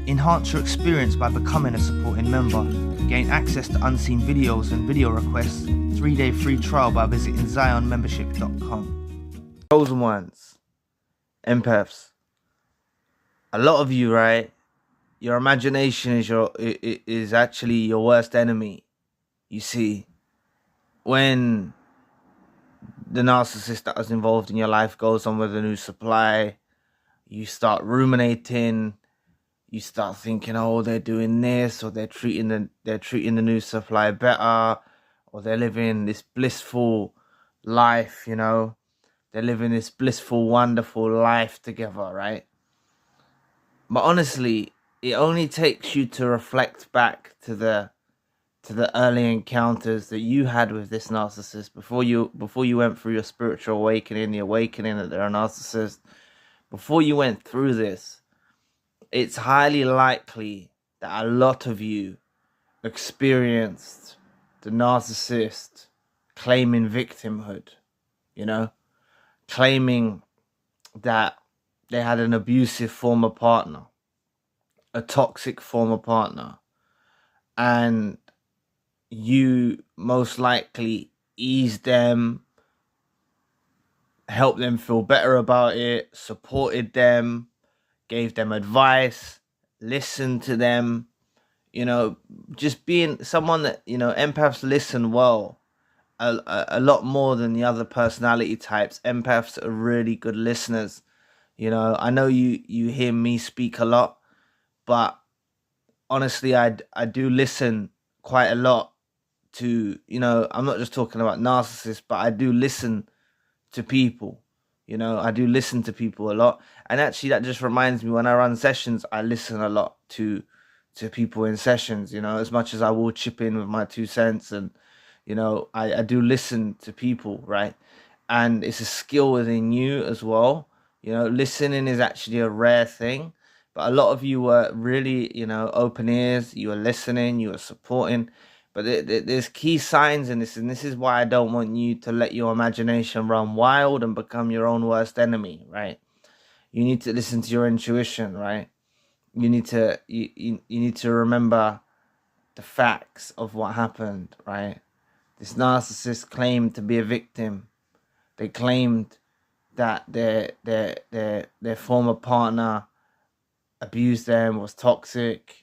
Enhance your experience by becoming a supporting member. Gain access to unseen videos and video requests. 3-day free trial by visiting zionmembership.com. Chosen ones, empaths. A lot of you, right? Your imagination is actually your worst enemy. You see, when the narcissist that was involved in your life goes on with a new supply, you start ruminating. You start thinking, oh, they're doing this, or they're treating the new supply better, or they're living this blissful life, you know. They're living this blissful, wonderful life together, right? But honestly, it only takes you to reflect back to the early encounters that you had with this narcissist before you went through your spiritual awakening, the awakening that they're a narcissist. Before you went through this, it's highly likely that a lot of you experienced the narcissist claiming victimhood, you know, claiming that they had an abusive former partner, a toxic former partner, and you most likely eased them, helped them feel better about it, supported them, gave them advice, listened to them, you know, just being someone that, you know, empaths listen well, a lot more than the other personality types. Empaths are really good listeners. You know, I know you hear me speak a lot, but honestly, I do listen quite a lot to, you know, I'm not just talking about narcissists, but I do listen to people. You know, I do listen to people a lot. And actually, that just reminds me, when I run sessions, I listen a lot to people in sessions, you know, as much as I will chip in with my 2 cents. And, you know, I do listen to people, right? And it's a skill within you as well. You know, listening is actually a rare thing. But a lot of you were really, you know, open ears. You were listening, you were supporting. But there's key signs in this, and this is why I don't want you to let your imagination run wild and become your own worst enemy, right? You need to listen to your intuition, right? You need to you need to remember the facts of what happened, right? This narcissist claimed to be a victim. They claimed that their former partner abused them, was toxic.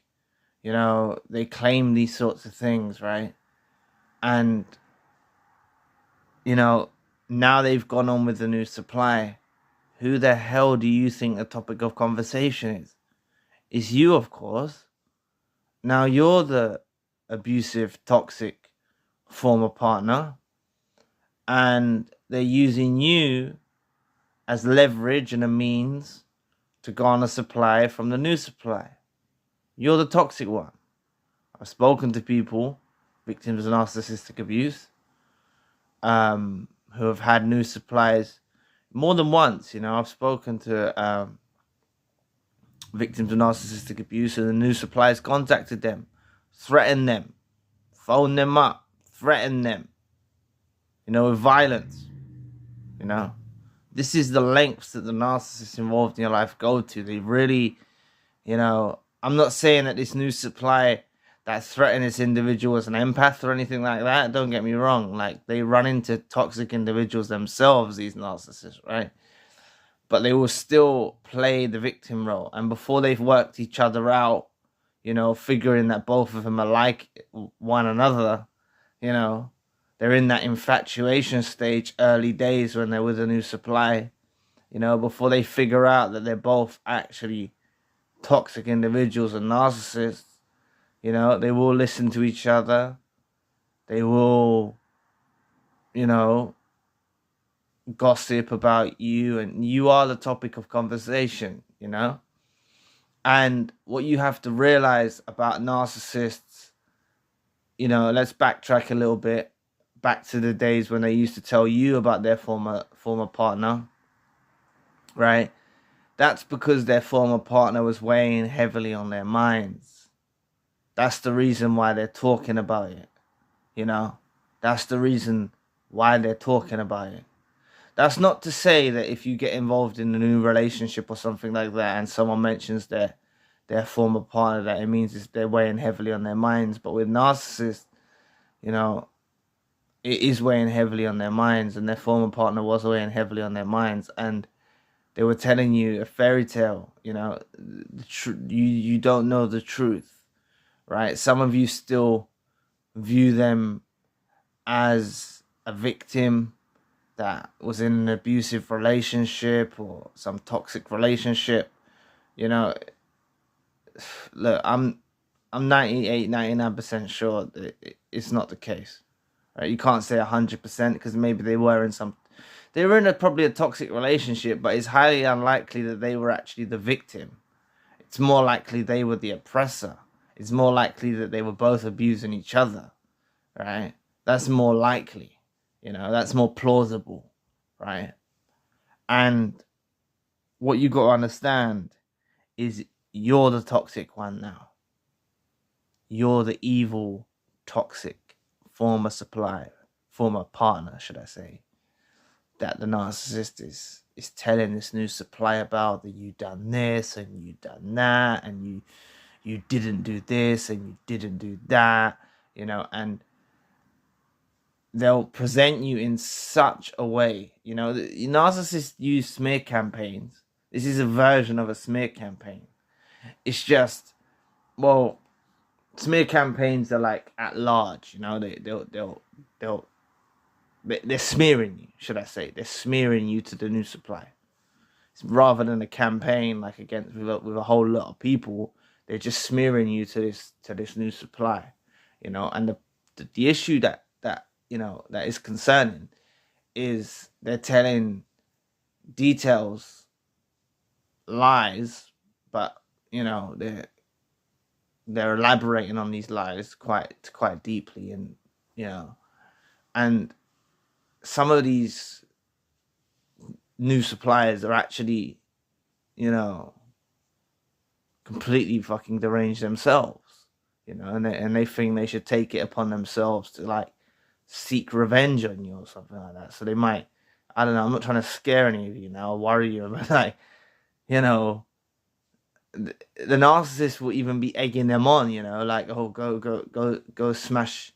You know, they claim these sorts of things, right? And, you know, now they've gone on with the new supply. Who the hell do you think the topic of conversation is? It's you, of course. Now you're the abusive, toxic former partner. And they're using you as leverage and a means to garner supply from the new supply. You're the toxic one. I've spoken to people, victims of narcissistic abuse, who have had new supplies more than once. You know, I've spoken to victims of narcissistic abuse, and the new supplies contacted them, threatened them, phoned them up, threatened them, you know, with violence. You know, this is the lengths that the narcissists involved in your life go to. They really, you know, I'm not saying that this new supply that threatened this individual as an empath or anything like that. Don't get me wrong. Like, they run into toxic individuals themselves, these narcissists, right? But they will still play the victim role. And before they've worked each other out, you know, figuring that both of them are like one another, you know, they're in that infatuation stage, early days when they're with a new supply, you know, before they figure out that they're both actually toxic individuals and narcissists. You know, they will listen to each other. They will, you know, gossip about you, and you are the topic of conversation, you know. And what you have to realize about narcissists, you know, let's backtrack a little bit back to the days when they used to tell you about their former partner, right? That's because their former partner was weighing heavily on their minds. That's the reason why they're talking about it, you know. That's the reason why they're talking about it. That's not to say that if you get involved in a new relationship or something like that and someone mentions their their former partner, that it means they're weighing heavily on their minds. But with narcissists, you know, it is weighing heavily on their minds, and their former partner was weighing heavily on their minds, and they were telling you a fairy tale. You know, you don't know the truth, right? Some of you still view them as a victim that was in an abusive relationship or some toxic relationship. You know, look, I'm 99% sure that it's not the case. Right? You can't say 100% because maybe they were in probably a toxic relationship, but it's highly unlikely that they were actually the victim. It's more likely they were the oppressor. It's more likely that they were both abusing each other, right? That's more likely, you know, that's more plausible, right? And what you got to understand is you're the toxic one now. You're the evil, toxic former partner, should I say, that the narcissist is telling this new supply about, that you done this and you done that and you didn't do this and you didn't do that, you know, and they'll present you in such a way, you know. The narcissists use smear campaigns. This is a version of a smear campaign. It's just, well, smear campaigns are like at large, you know. They're smearing you, should I say? They're smearing you to the new supply. Rather than a campaign like against with a whole lot of people, they're just smearing you to this new supply, you know. And the issue that you know that is concerning is they're telling details, lies, but you know they're elaborating on these lies quite deeply, and you know, and some of these new suppliers are actually, you know, completely fucking deranged themselves, you know, and they think they should take it upon themselves to like seek revenge on you or something like that. So they might, I don't know, I'm not trying to scare any of you now or worry you, but like, you know, the narcissist will even be egging them on, you know, like, oh, go smash,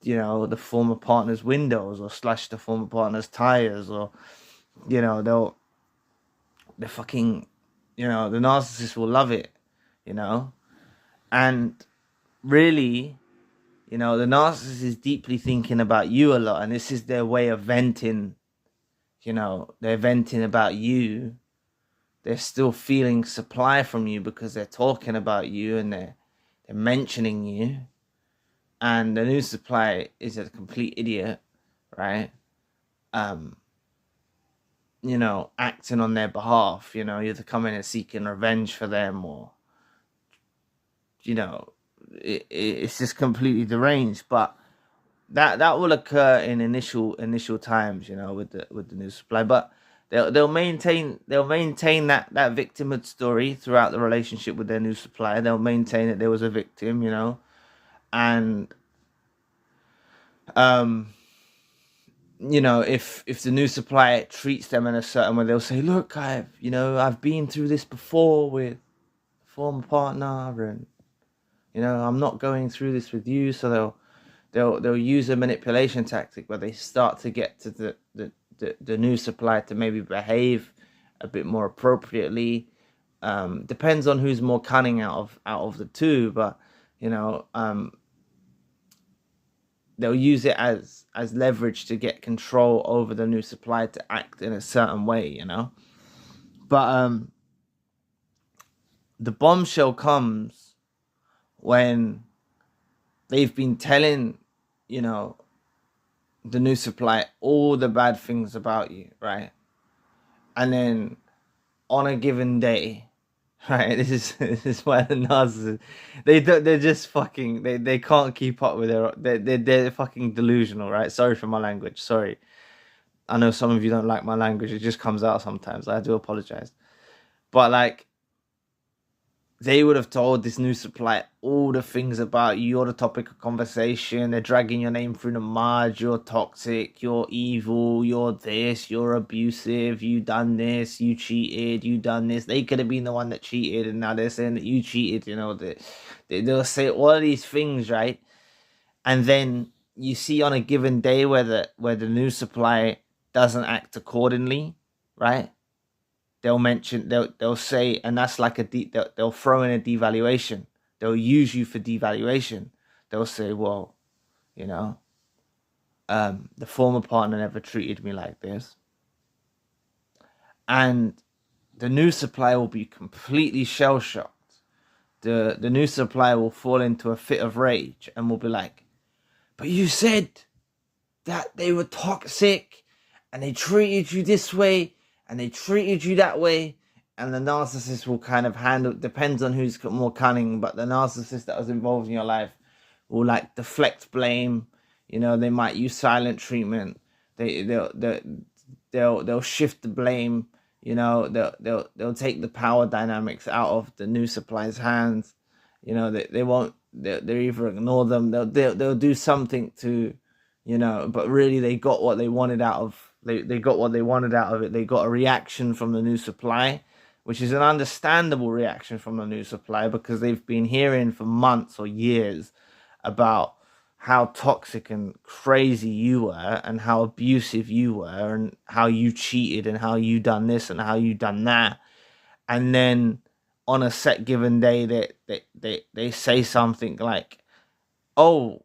you know, the former partner's windows, or slash the former partner's tires, or, you know, they're fucking, you know, the narcissist will love it, you know. And really, you know, the narcissist is deeply thinking about you a lot, and this is their way of venting, you know, they're venting about you. They're still feeling supply from you because they're talking about you and they're mentioning you. And the new supply is a complete idiot, right? You know, acting on their behalf, you know, either coming and seeking revenge for them, or, you know, it's just completely deranged. But that will occur in initial times, you know, with the new supply. But they'll maintain that victimhood story throughout the relationship with their new supplier. They'll maintain that there was a victim, you know, and you know, if the new supplier treats them in a certain way, they'll say, look, I've been through this before with a former partner, and you know, I'm not going through this with you. So they'll use a manipulation tactic where they start to get to the new supplier to maybe behave a bit more appropriately. Depends on who's more cunning out of the two, but you know, they'll use it as leverage to get control over the new supply to act in a certain way, you know. But the bombshell comes when they've been telling, you know, the new supply all the bad things about you, right? And then on a given day, right, this is why the narcissists, they're just fucking, they can't keep up with they're fucking delusional, right? Sorry for my language, sorry. I know some of you don't like my language, it just comes out sometimes, I do apologize. But like, they would have told this new supply all the things about you. You're the topic of conversation. They're dragging your name through the mud. You're toxic. You're evil. You're this. You're abusive. You done this. You cheated. You done this. They could have been the one that cheated, and now they're saying that you cheated. You know, they'll say all of these things, right? And then you see on a given day where the new supply doesn't act accordingly, right? They'll say, and that's like they'll throw in a devaluation. They'll use you for devaluation. They'll say, well, you know, the former partner never treated me like this. And the new supply will be completely shell-shocked. The new supply will fall into a fit of rage and will be like, but you said that they were toxic and they treated you this way and they treated you that way. And the narcissist will kind of handle, depends on who's more cunning, but the narcissist that was involved in your life will like deflect blame. You know, they might use silent treatment. They'll shift the blame. You know, they'll take the power dynamics out of the new supply's hands. You know, they won't. They'll either ignore them. They'll do something to, you know. But really, they got what they wanted out of. They got what they wanted out of it. They got a reaction from the new supply, which is an understandable reaction from the new supply because they've been hearing for months or years about how toxic and crazy you were and how abusive you were and how you cheated and how you done this and how you done that. And then on a set given day they say something like, oh,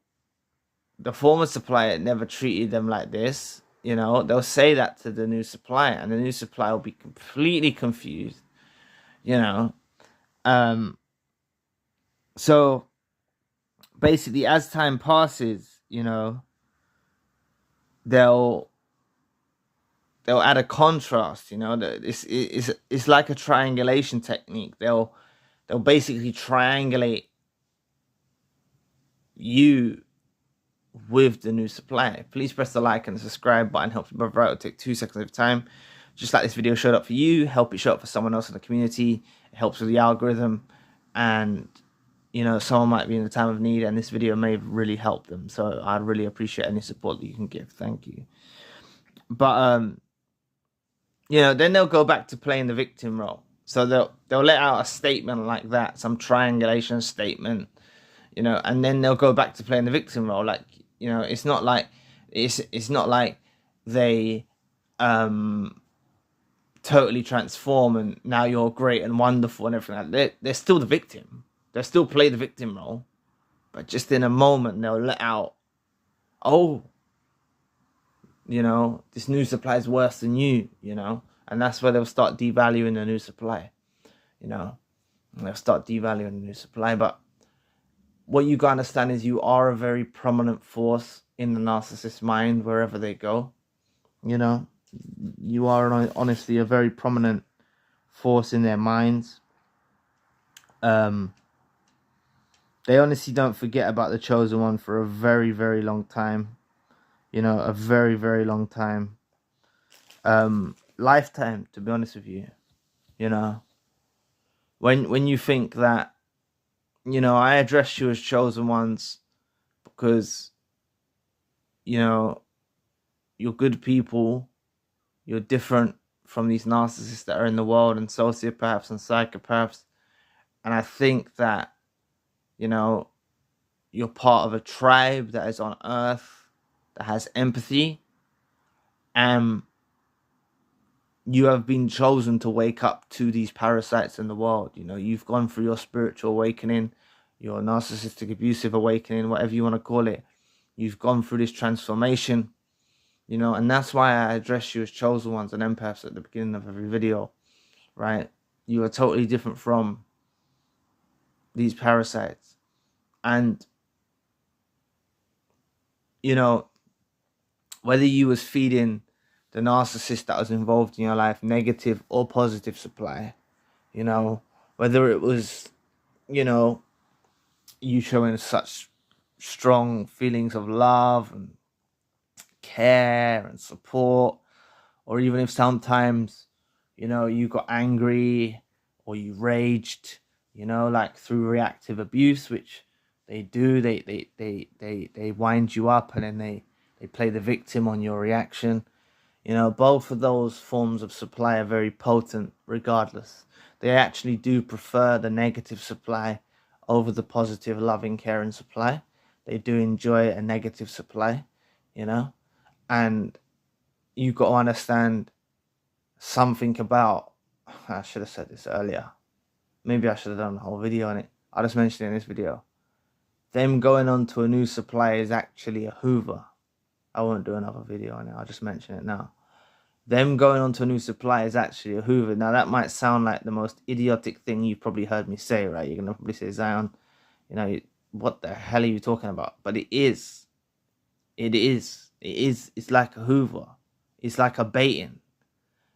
the former supplier never treated them like this. You know, they'll say that to the new supplier and the new supplier will be completely confused, you know. So basically, as time passes, you know, they'll add a contrast. You know, it's like a triangulation technique. They'll basically triangulate you with the new supply. Please press the like and the subscribe button. Helps me brother out. It'll take 2 seconds of time. Just like this video showed up for you, help it show up for someone else in the community. It helps with the algorithm, and you know, someone might be in a time of need and this video may really help them. So I'd really appreciate any support that you can give. Thank you. But, you know, then they'll go back to playing the victim role. So they'll let out a statement like that, some triangulation statement, you know, and then they'll go back to playing the victim role. Like, you know, it's not like they totally transform and now you're great and wonderful and everything like that. They're still the victim. They'll still play the victim role, but just in a moment they'll let out, oh, you know, this new supply is worse than you, you know, and that's where they'll start devaluing the new supply, you know, and they'll start devaluing the new supply. But what you gotta understand is you are a very prominent force in the narcissist's mind wherever they go, you know, you are honestly a very prominent force in their minds. They honestly don't forget about the chosen one for a very, very long time. You know, a very, very long time. Lifetime, to be honest with you. You know, when you think that, you know, I address you as chosen ones because, you know, you're good people. You're different from these narcissists that are in the world and sociopaths and psychopaths. And I think that, you know, you're part of a tribe that is on Earth, that has empathy, and you have been chosen to wake up to these parasites in the world. You know, you've gone through your spiritual awakening, your narcissistic abusive awakening, whatever you want to call it. You've gone through this transformation, you know, and that's why I address you as chosen ones and empaths at the beginning of every video, right? You are totally different from these parasites. And, you know, whether you was feeding the narcissist that was involved in your life negative or positive supply, you know, whether it was, you know, you showing such strong feelings of love and care and support, or even if sometimes, you know, you got angry or you raged, you know, like through reactive abuse, which they do. They wind you up, and then they play the victim on your reaction. You know, both of those forms of supply are very potent regardless. They actually do prefer the negative supply over the positive, loving, caring supply. They do enjoy a negative supply, you know. And you got to understand something about, I should have said this earlier. Maybe I should have done a whole video on it. I'll just mention it in this video. Them going on to a new supply is actually a hoover. I won't do another video on it. I'll just mention it now. Them going on to a new supply is actually a hoover. Now, that might sound like the most idiotic thing you've probably heard me say, right? You're going to probably say, Zion, you know, what the hell are you talking about? But it is. It is. It's like a hoover. It's like a baiting.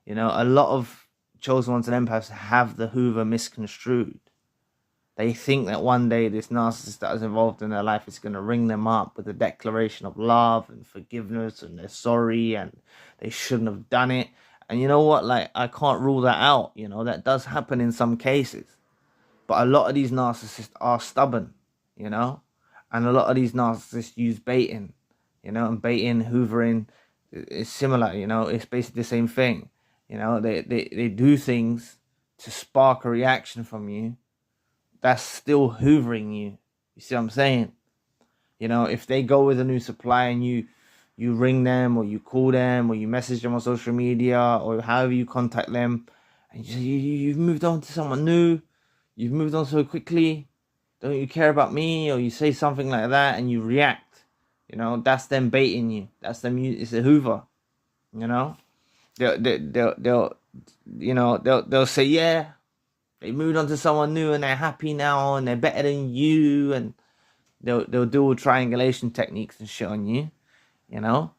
You know, a lot of chosen ones and empaths have the hoover misconstrued. They think that one day this narcissist that is involved in their life is going to ring them up with a declaration of love and forgiveness, and they're sorry and they shouldn't have done it. And you know what? Like, I can't rule that out. You know, that does happen in some cases. But a lot of these narcissists are stubborn, you know, and a lot of these narcissists use baiting, you know, and baiting, hoovering is similar, you know, it's basically the same thing. You know, they do things to spark a reaction from you. That's still hoovering you. You see what I'm saying? You know, if they go with a new supply and you ring them, or you call them, or you message them on social media, or however you contact them, and you've moved on to someone new, you've moved on so quickly, don't you care about me? Or you say something like that and you react, you know, that's them baiting you. That's them. It's a hoover, you know. They'll you know, they'll say, yeah, they moved on to someone new and they're happy now and they're better than you, and they'll do all triangulation techniques and shit on you, you know.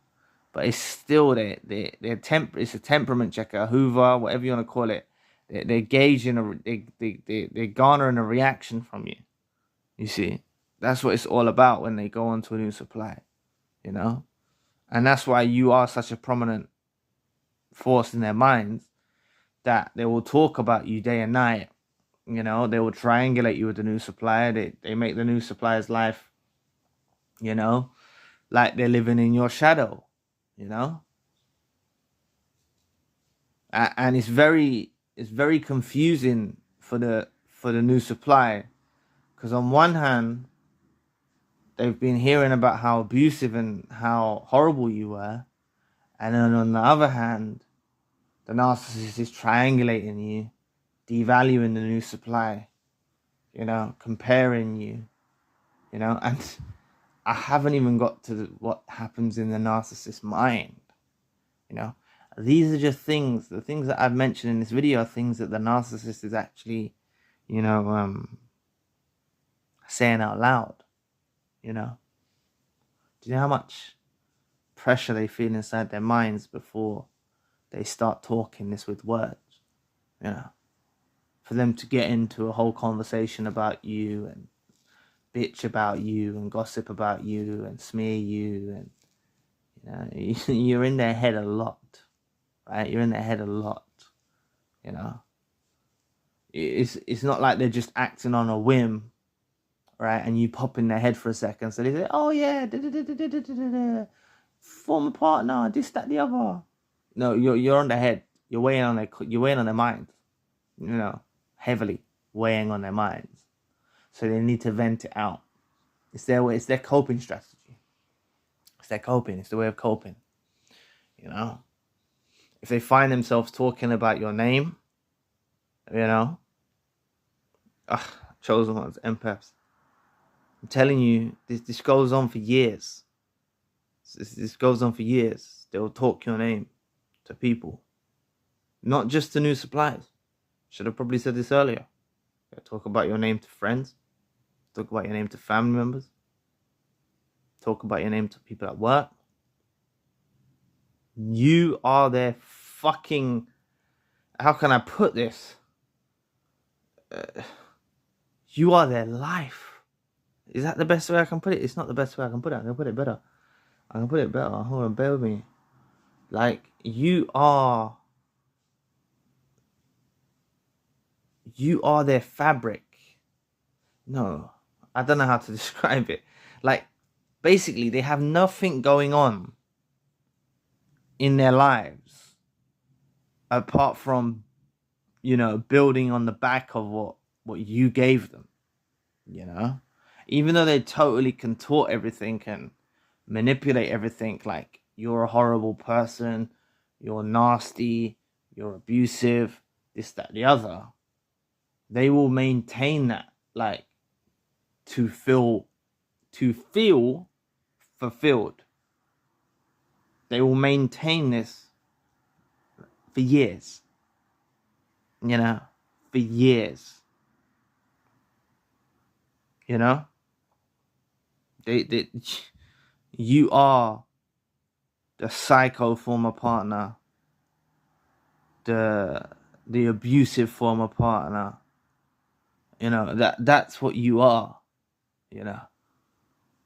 But it's still it's a temperament checker, a hoover, whatever you want to call it. They're gauging they're garnering a reaction from you. You see, that's what it's all about when they go on to a new supply, you know. And that's why you are such a prominent force in their minds, that they will talk about you day and night. You know, they will triangulate you with the new supplier. They make the new supplier's life, you know, like they're living in your shadow, you know. And it's very confusing for the new supply, because on one hand, they've been hearing about how abusive and how horrible you were, and then on the other hand, the narcissist is triangulating you, devaluing the new supply, you know, comparing you, you know. And I haven't even got to what happens in the narcissist's mind, you know. These are just things, the things that I've mentioned in this video are things that the narcissist is actually, you know, saying out loud, you know. Do you know how much pressure they feel inside their minds before they start talking this with words, you know? For them to get into a whole conversation about you and bitch about you and gossip about you and smear you, and, you know, you're in their head a lot, right? You're in their head a lot, you know. It's not like they're just acting on a whim, right? And you pop in their head for a second, so they say, oh yeah, former partner, this, that, the other. No, you're on their head. You're weighing on their minds, you know, heavily weighing on their minds. So they need to vent it out. It's their way. It's their coping strategy. It's their coping. It's the way of coping, you know. If they find themselves talking about your name, you know, chosen ones, empaths, I'm telling you, this goes on for years. This goes on for years. They'll talk your name to people, not just to new suppliers. Should have probably said this earlier. They'll talk about your name to friends. Talk about your name to family members. Talk about your name to people at work. You are their fucking... How can I put this? You are their life. Is that the best way I can put it? It's not the best way I can put it. I'm going to put it better. Hold on, bear with me. Like, you are their fabric. No, I don't know how to describe it. Like, basically, they have nothing going on in their lives apart from, you know, building on the back of what you gave them, you know? Even though they totally contort everything and manipulate everything, like, you're a horrible person, you're nasty, you're abusive, this, that, the other, they will maintain that, like, to feel fulfilled. They will maintain this for years, you know, for years, you know. They you are the psycho former partner, the abusive former partner, you know. That's what you are, you know.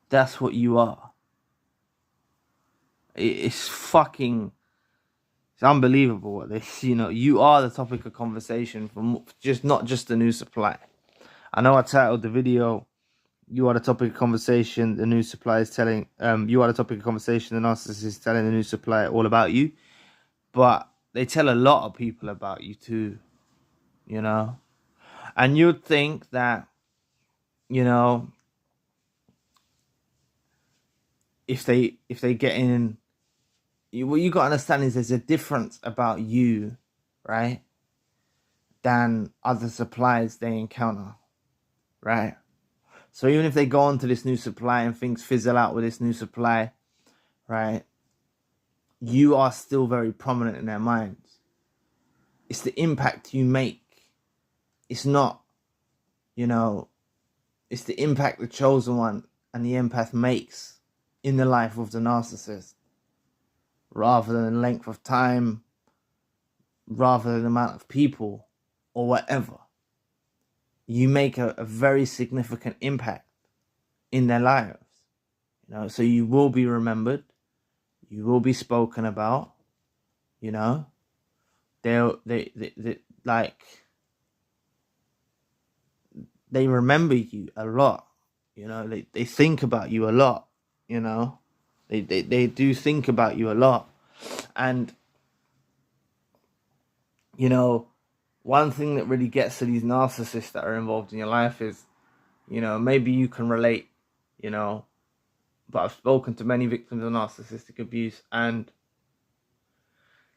That's what you are. It's fucking, it's unbelievable what this, you know. You are the topic of conversation for not just the new supply. I know I titled the video, "You are the topic of conversation, the new supply is telling," you are the topic of conversation, the narcissist is telling the new supply all about you. But they tell a lot of people about you too, you know. And you'd think that, you know, if they get in, what you got to understand is there's a difference about you, right, than other supplies they encounter, right? So even if they go on to this new supply and things fizzle out with this new supply, right, you are still very prominent in their minds. It's the impact you make. It's not, you know, it's the impact the chosen one and the empath makes in the life of the narcissist, rather than the length of time, rather than the amount of people or whatever. You make a very significant impact in their lives, you know. So you will be remembered, you will be spoken about, you know. They like, they remember you a lot, you know. They think about you a lot, you know. They do think about you a lot. And, you know, one thing that really gets to these narcissists that are involved in your life is, you know, maybe you can relate, you know, but I've spoken to many victims of narcissistic abuse, and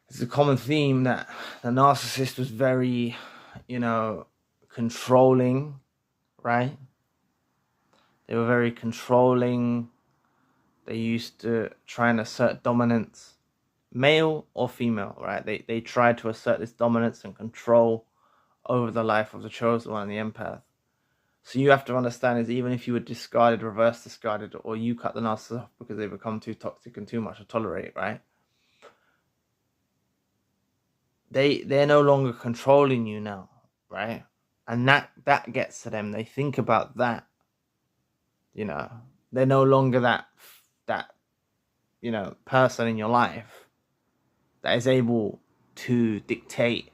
it's a common theme that the narcissist was very, you know, controlling, right? They were very controlling. They used to try and assert dominance, male or female, right? They tried to assert this dominance and control over the life of the chosen one and the empath. So you have to understand is, even if you were discarded, reverse discarded, or you cut the narcissist off because they become too toxic and too much to tolerate, right? They're no longer controlling you now, right? And that gets to them. They think about that, you know. They're no longer that you know, person in your life that is able to dictate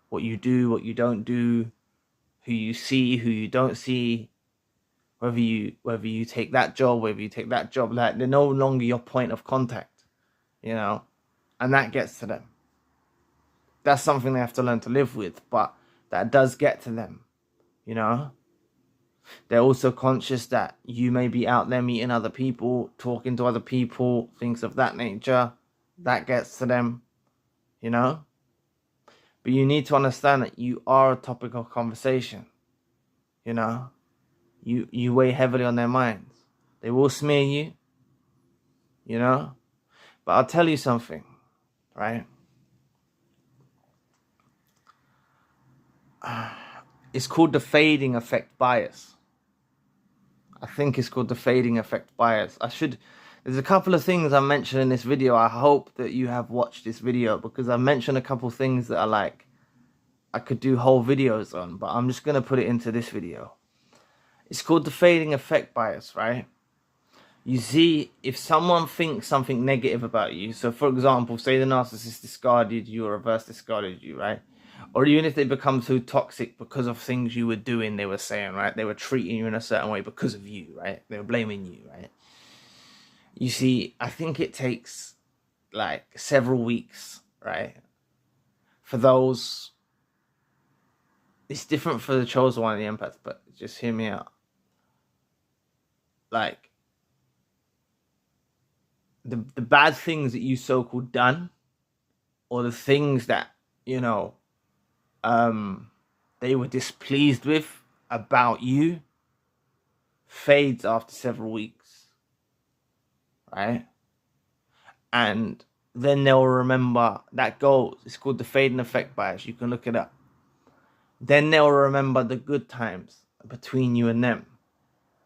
what you do, what you don't do, who you see, who you don't see, whether you take that job, whether you take that job. Like, they're no longer your point of contact, you know. And that gets to them. That's something they have to learn to live with, but that does get to them, you know. They're also conscious that you may be out there meeting other people, talking to other people, things of that nature. That gets to them, you know. But you need to understand that you are a topic of conversation, you know. You weigh heavily on their minds. They will smear you, you know. But I'll tell you something, right? It's called the fading effect bias. I think it's called the fading effect bias. There's a couple of things I mentioned in this video. I hope that you have watched this video, because I mentioned a couple of things that are like, I could do whole videos on, but I'm just going to put it into this video. It's called the fading effect bias, right? You see, if someone thinks something negative about you, so for example, say the narcissist discarded you or reverse discarded you, right? Or even if they become too toxic because of things you were doing, they were saying, right? They were treating you in a certain way because of you, right? They were blaming you, right? You see, I think it takes like several weeks, right? For those, it's different for the chosen one and the empath, but just hear me out. Like, the bad things that you so-called done, or the things that, you know, they were displeased with about you, fades after several weeks, right? And then they'll remember that goal. It's called the fading effect bias. You can look it up. Then they'll remember the good times between you and them,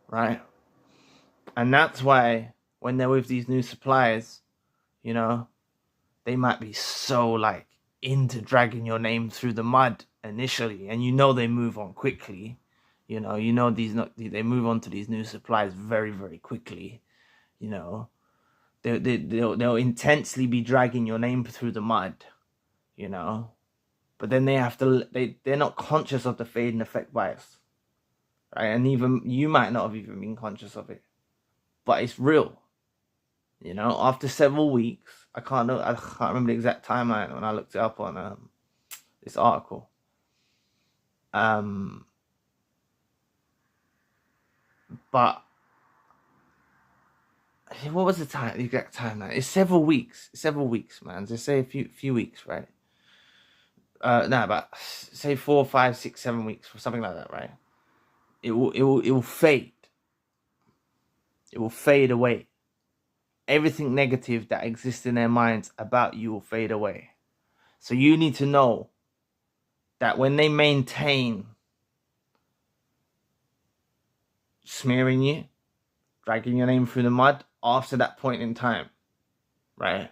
right? And that's why when they're with these new suppliers, you know, they might be so like into dragging your name through the mud initially, and you know they move on quickly. You know they move on to these new suppliers very, very quickly. You know, they'll intensely be dragging your name through the mud. You know, but then they're not conscious of the fading effect bias, right? And even you might not have even been conscious of it, but it's real. You know, after several weeks, I can't remember the exact timeline when I looked it up on this article. But what was the exact timeline? It's several weeks. Man. Just say a few weeks, right? About say 4, 5, 6, 7 weeks or something like that, right? It will fade. It will fade away. Everything negative that exists in their minds about you will fade away. So you need to know that when they maintain smearing you, dragging your name through the mud, after that point in time, right?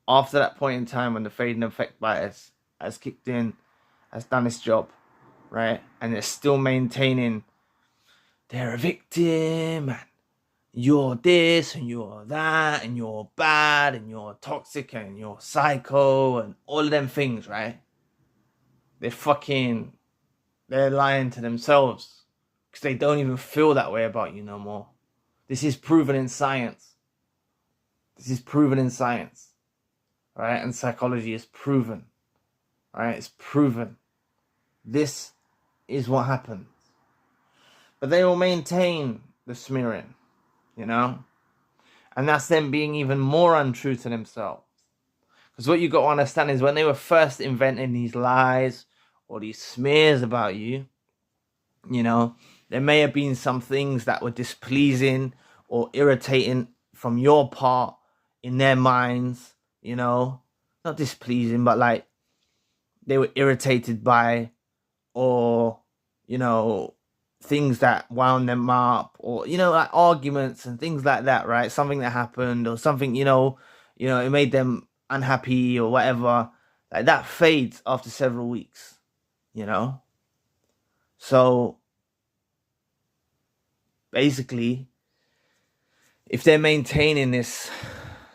After that point in time when the fading effect bias has kicked in, has done its job, right? And they're still maintaining they're a victim, and you're this, and you're that, and you're bad, and you're toxic, and you're psycho, and all of them things, right? They're lying to themselves because they don't even feel that way about you no more. This is proven in science. Right? And psychology is proven. Right? It's proven. This is what happens. But they will maintain the smearing, you know? And that's them being even more untrue to themselves. Because what you got to understand is when they were first inventing these lies or these smears about you, you know, there may have been some things that were displeasing or irritating from your part in their minds, you know, not displeasing, but like they were irritated by, or, you know, things that wound them up, or, you know, like arguments and things like that, right? Something that happened or something, you know, it made them unhappy or whatever. Like that fades after several weeks, you know? So basically, if they're maintaining this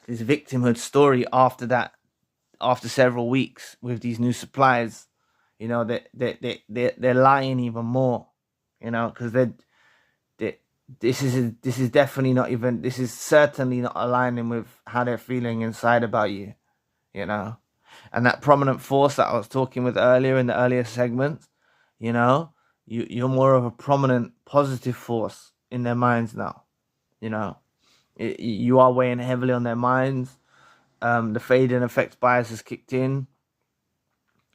victimhood story after several weeks with these new suppliers, you know, they're lying even more, you know, because this is definitely not even, this is certainly not aligning with how they're feeling inside about you, you know. And that prominent force that I was talking with earlier in the earlier segments, you know, you're more of a prominent positive force in their minds now, you know. You are weighing heavily on their minds. The fading effect bias has kicked in.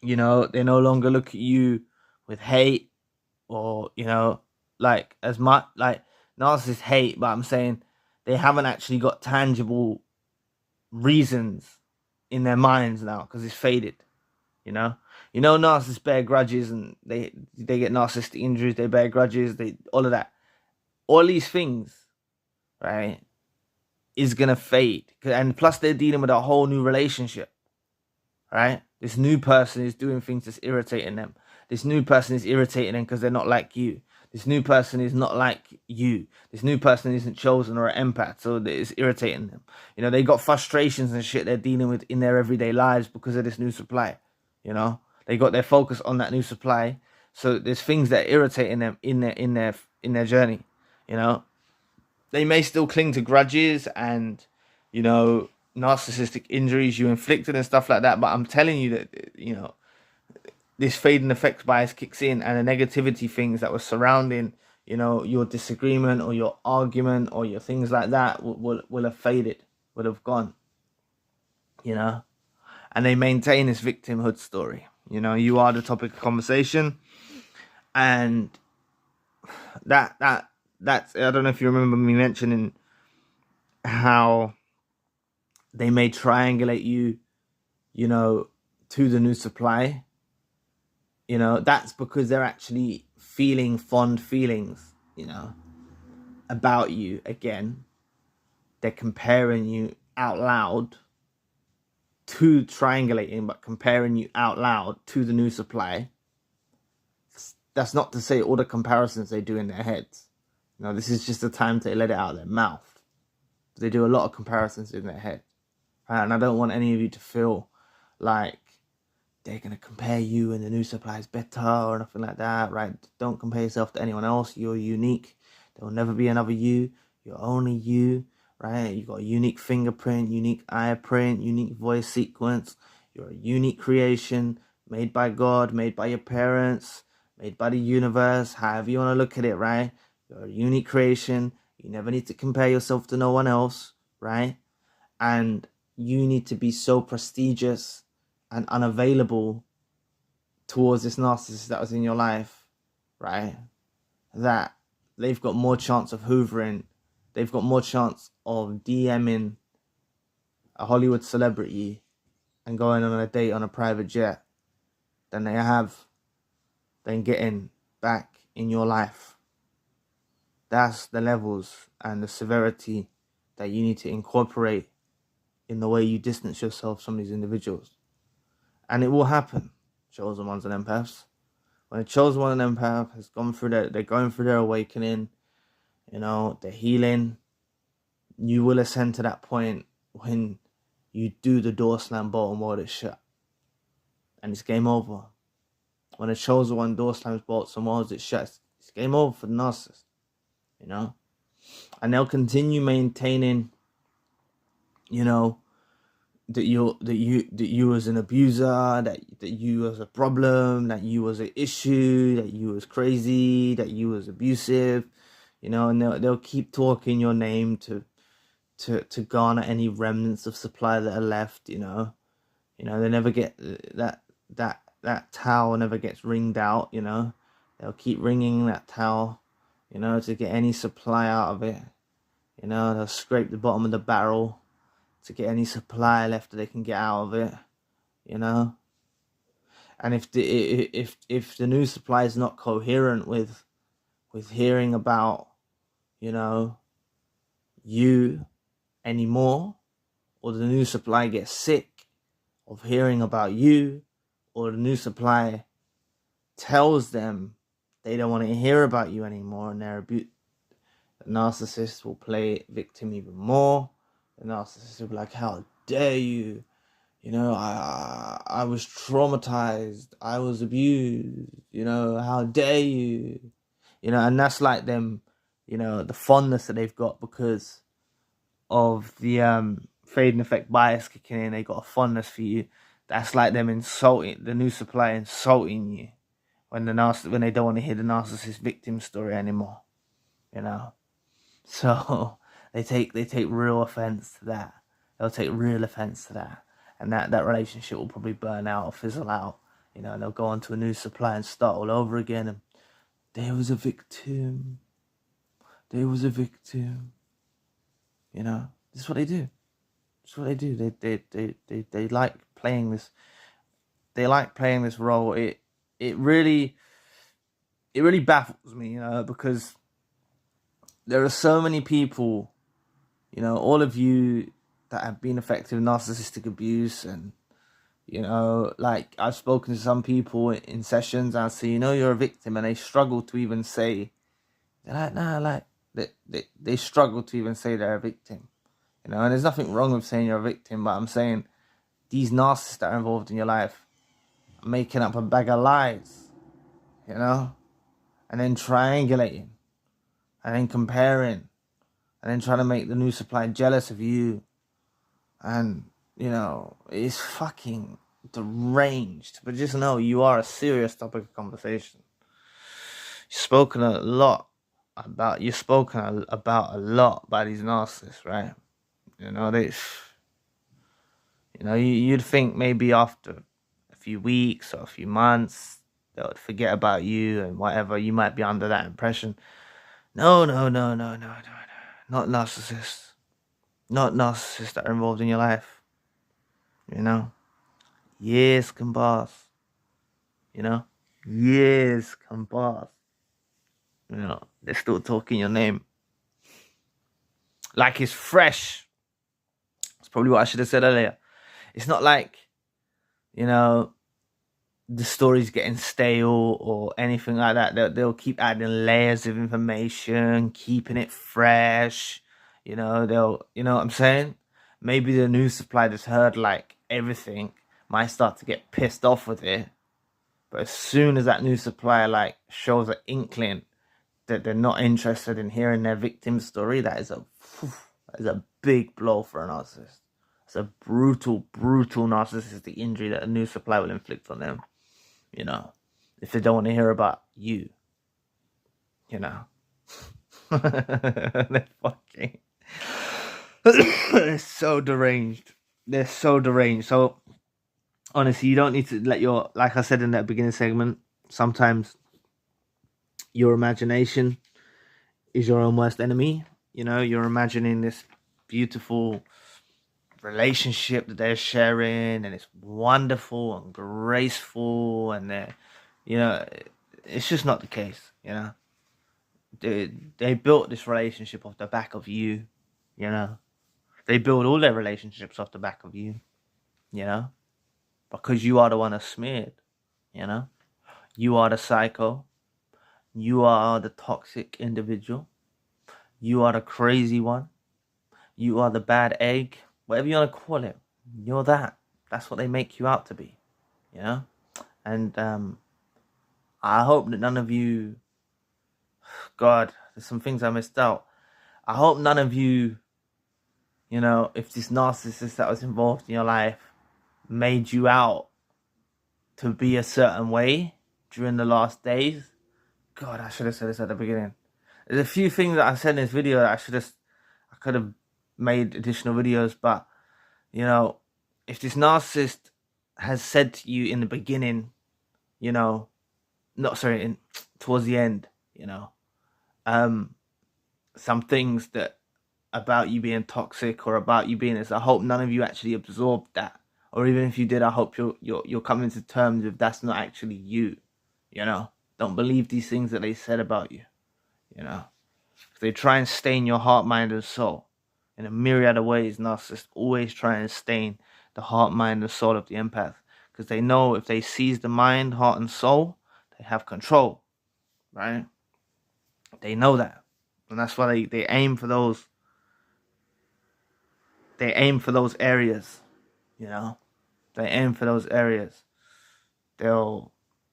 You know, they no longer look at you with hate, or, you know, like as much, like narcissists hate, but I'm saying they haven't actually got tangible reasons in their minds now because it's faded. You know, narcissists bear grudges, and they get narcissistic injuries. They bear grudges. All of that, all these things, right, is gonna fade. And plus, they're dealing with a whole new relationship, right? This new person is doing things that's irritating them. This new person is irritating them because they're not like you. This new person is not like you. This new person isn't chosen or an empath, so it's irritating them. You know, they got frustrations and shit they're dealing with in their everyday lives because of this new supply. You know, They got their focus on that new supply. So there's things that are irritating them in their journey. You know, they may still cling to grudges and, you know, narcissistic injuries you inflicted and stuff like that. But I'm telling you that, you know, this fading effects bias kicks in, and the negativity things that were surrounding, you know, your disagreement or your argument or your things like that will have faded, would have gone, you know. And they maintain this victimhood story. You know, you are the topic of conversation, and that's, I don't know if you remember me mentioning how they may triangulate you, you know, to the new supply. You know, that's because they're actually feeling fond feelings, you know, about you. Again, they're comparing you out loud to triangulating, but comparing you out loud to the new supply. That's not to say all the comparisons they do in their heads. You know, this is just the time to let it out of their mouth. They do a lot of comparisons in their head. Right? And I don't want any of you to feel like they're going to compare you and the new supply is better or nothing like that, right? Don't compare yourself to anyone else. You're unique. There will never be another you. You're only you, right? You got a unique fingerprint, unique eye print, unique voice sequence. You're a unique creation made by God, made by your parents, made by the universe, however you want to look at it, right? You're a unique creation. You never need to compare yourself to no one else, right? And you need to be so prestigious and unavailable towards this narcissist that was in your life, right? That they've got more chance of hoovering, they've got more chance of DMing a Hollywood celebrity and going on a date on a private jet than they have than getting back in your life. That's the levels and the severity that you need to incorporate in the way you distance yourself from these individuals. And it will happen, chosen ones and empaths. When a chosen one and empath has gone through they're going through their awakening, you know, they're healing, you will ascend to that point when you do the door slam bottom while it's shut. And it's game over. When a chosen one door slams bolts and while it's shut, it's game over for the narcissist, you know. And they'll continue maintaining, you know, that you was an abuser, that you was a problem, that you was an issue, that you was crazy, that you was abusive, you know, and they'll keep talking your name to garner any remnants of supply that are left, you know. You know, they never get that towel never gets wringed out, you know. They'll keep wringing that towel, you know, to get any supply out of it. You know, they'll scrape the bottom of the barrel to get any supply left that they can get out of it, you know. And if the new supply is not coherent with hearing about, you know, you anymore, or the new supply gets sick of hearing about you, or the new supply tells them they don't want to hear about you anymore, and the narcissist will play victim even more. The narcissist will be like, how dare you? You know, I was traumatized. I was abused. You know, how dare you? You know, and that's like them, you know, the fondness that they've got because of the fading effect bias kicking in. They got a fondness for you. That's like them insulting, the new supply insulting you when they don't want to hear the narcissist victim story anymore. You know, so they take real offense to that. They'll take real offense to that, and that relationship will probably burn out or fizzle out. You know, and they'll go on to a new supply and start all over again. And there was a victim. There was a victim. You know, this is what they do. This is what they do. They like playing this. They like playing this role. It really baffles me, you know, because there are so many people, you know, all of you that have been affected with narcissistic abuse, and, you know, like I've spoken to some people in sessions and I say, you know, you're a victim, and they struggle to even say, they're like, nah, like they struggle to even say they're a victim, you know. And there's nothing wrong with saying you're a victim, but I'm saying these narcissists that are involved in your life making up a bag of lies, you know, and then triangulating, and then comparing, and then trying to make the new supply jealous of you. And, you know, it's fucking deranged. But just know you are a serious topic of conversation. You've spoken a lot about these narcissists, right? You know, you'd think maybe after a few weeks or a few months they would forget about you and whatever. You might be under that impression. No. Not narcissists. Not narcissists that are involved in your life. You know? Years can pass. You know? Years can pass. You know, they're still talking your name. Like it's fresh. That's probably what I should have said earlier. It's not like, you know, the story's getting stale or anything like that. They'll keep adding layers of information, keeping it fresh. You know, you know what I'm saying? Maybe the news supply that's heard like everything might start to get pissed off with it. But as soon as that news supply like shows an inkling that they're not interested in hearing their victim's story, that is a big blow for a narcissist. It's a brutal narcissistic injury that a news supply will inflict on them. You know, if they don't want to hear about you, you know. They're fucking... They're so deranged. They're so deranged. So, honestly, you don't need to let your... Like I said in that beginning segment, sometimes your imagination is your own worst enemy. You know, you're imagining this beautiful relationship that they're sharing, and it's wonderful and graceful, and they're, you know, it's just not the case. You know, they built this relationship off the back of you. You know, they build all their relationships off the back of you. You know, because you are the one that's smeared. You know, you are the psycho. You are the toxic individual. You are the crazy one. You are the bad egg. Whatever you want to call it, you're that. That's what they make you out to be, you know? And I hope that none of you... God, there's some things I missed out. I hope none of you, you know, if this narcissist that was involved in your life made you out to be a certain way during the last days. God, I should have said this at the beginning. There's a few things that I said in this video that I could have made additional videos, but, you know, if this narcissist has said to you in the beginning, you know, towards the end, you know, some things that about you being toxic or about you being this, I hope none of you actually absorbed that. Or even if you did, I hope you're coming to terms with that's not actually you. You know, don't believe these things that they said about you. You know, they try and stain your heart, mind, and soul in a myriad of ways. Narcissists always try and stain the heart, mind, and soul of the empath, because they know if they seize the mind, heart, and soul, they have control, right? They know that, and that's why they aim for those. They aim for those areas, you know. They aim for those areas. They'll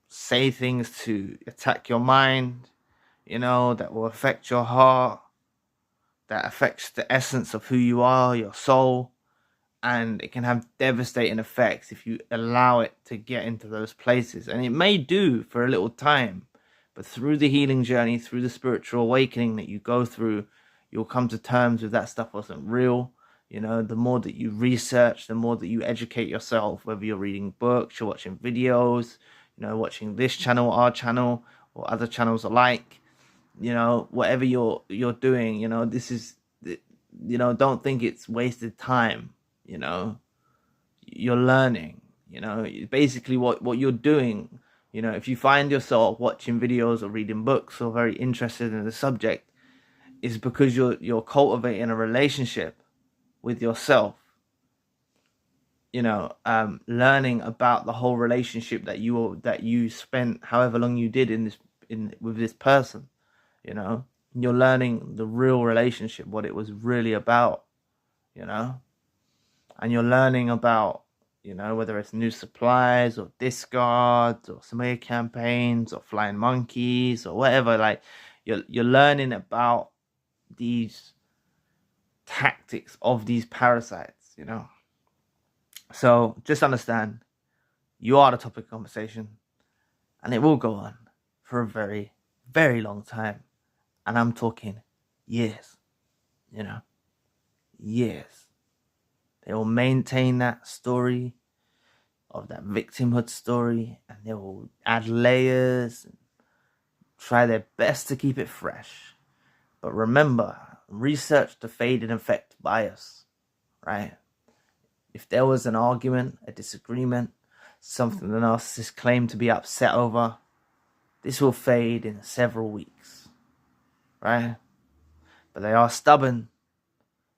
say things to attack your mind, you know, that will affect your heart, that affects the essence of who you are, your soul, and it can have devastating effects if you allow it to get into those places. And it may do for a little time, but through the healing journey, through the spiritual awakening that you go through, you'll come to terms with that stuff wasn't real. You know, the more that you research, the more that you educate yourself, whether you're reading books, you're watching videos, you know, watching this channel, our channel, or other channels alike, you know, whatever you're doing, you know, this is, you know, don't think it's wasted time, you know, you're learning, you know, basically what you're doing, you know, if you find yourself watching videos or reading books or very interested in the subject, is because you're cultivating a relationship with yourself, you know, learning about the whole relationship that you spent however long you did with this person, you know, you're learning the real relationship, what it was really about, you know, and you're learning about you know, whether it's new supplies or discards or smear campaigns or flying monkeys or whatever. Like, you're learning about these tactics of these parasites, you know. So just understand, you are the topic of conversation, and it will go on for a very, very long time. And I'm talking years, you know, years. They will maintain that story of that victimhood story, and they will add layers and try their best to keep it fresh. But remember, research the fade and effect bias, right? If there was an argument, a disagreement, something the narcissist claimed to be upset over, this will fade in several weeks, right? But they are stubborn,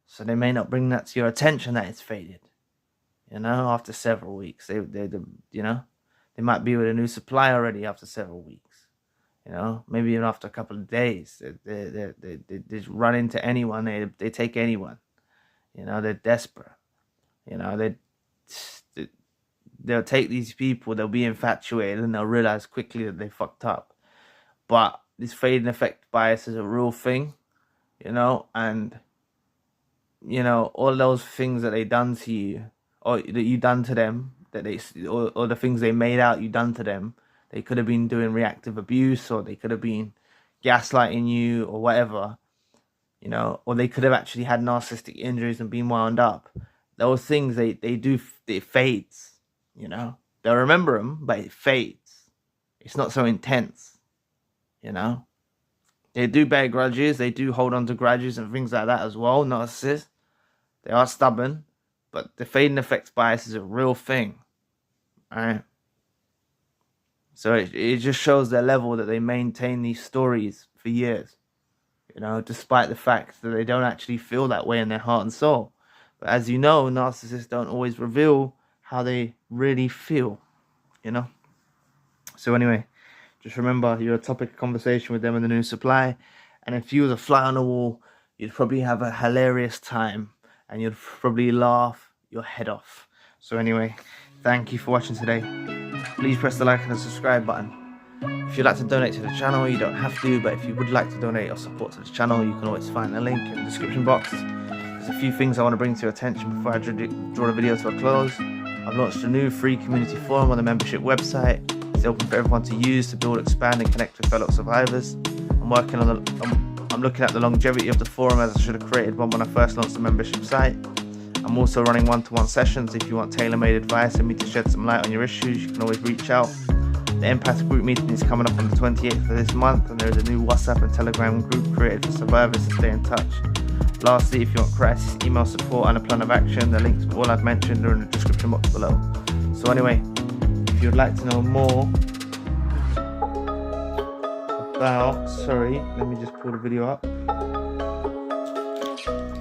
so they may not bring that to your attention that it's faded. You know, after several weeks, they you know, they might be with a new supply already after several weeks. You know, maybe even after a couple of days, they just run into anyone. They take anyone. You know, they're desperate. You know, they'll take these people. They'll be infatuated, and they'll realize quickly that they fucked up. But this fade and effect bias is a real thing. You know, and you know, all those things that they done to you, or that you done to them, that they, or the things they made out you done to them, they could have been doing reactive abuse, or they could have been gaslighting you, or whatever, you know, or they could have actually had narcissistic injuries and been wound up. Those things, it fades, you know. They'll remember them, but it fades. It's not so intense, you know. They do bear grudges, they do hold on to grudges and things like that as well, narcissists. They are stubborn, but the fade and effects bias is a real thing, alright? So it just shows their level that they maintain these stories for years, you know, despite the fact that they don't actually feel that way in their heart and soul. But as you know, narcissists don't always reveal how they really feel, you know. So anyway, just remember, you're a topic of conversation with them in the new supply, and if you was a fly on the wall, you'd probably have a hilarious time, and you'd probably laugh your head off. So anyway, thank you for watching today. Please press the like and the subscribe button. If you'd like to donate to the channel, you don't have to, but if you would like to donate or support to the channel, you can always find the link in the description box. There's a few things I want to bring to your attention before I draw the video to a close. I've launched a new free community forum on the membership website. It's open for everyone to use to build, expand, and connect with fellow survivors. I'm looking at the longevity of the forum, as I should have created one when I first launched the membership site. I'm also running one-to-one sessions. If you want tailor-made advice and me to shed some light on your issues, you can always reach out. The empath group meeting is coming up on the 28th of this month, and there is a new WhatsApp and Telegram group created for survivors to stay in touch. Lastly, if you want crisis email support and a plan of action, the links to all I've mentioned are in the description box below. So anyway, if you'd like to know more about, let me just pull the video up.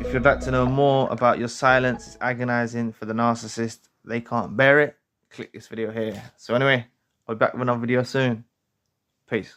If you'd like to know more about your silence is agonizing for the narcissist, they can't bear it, click this video here. So anyway, I'll be back with another video soon. Peace.